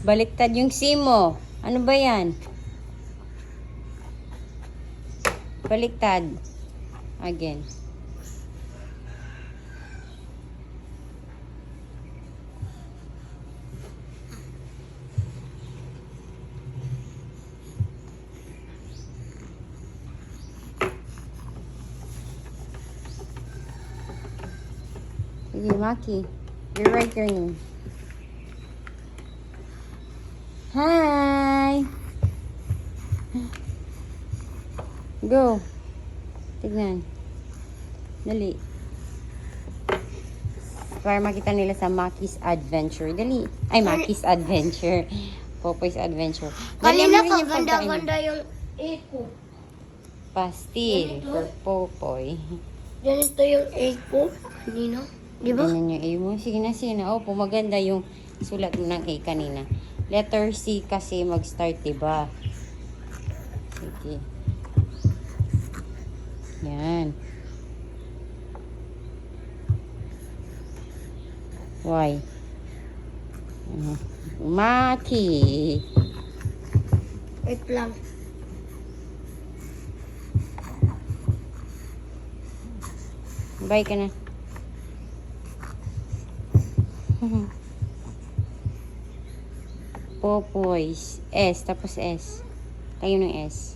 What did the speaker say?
Baliktad yung C mo. Ano ba yan? Baliktad. Again. Sige, Maki. You write your name. Hi! Go. Tignan. Dali. Para makita nila sa Maki's Adventure. Dali. Ay, Maki's Adventure. Popoy's Adventure. Dali Kanina mo rin ka yung pagkain. ganda-ganda yung egg ko. Pastil for Popoy. Ganito yung egg ko. Kanina. Di ba? Ganyan yung A mo. Sige na, sige na. Opo, maganda yung sulat mo ng A kanina. Letter C kasi mag-start, diba? Sige. Yan. Y. Maki. Wait lang. Bye ka na. Popoys. S. Tapos S. Tayo ng S.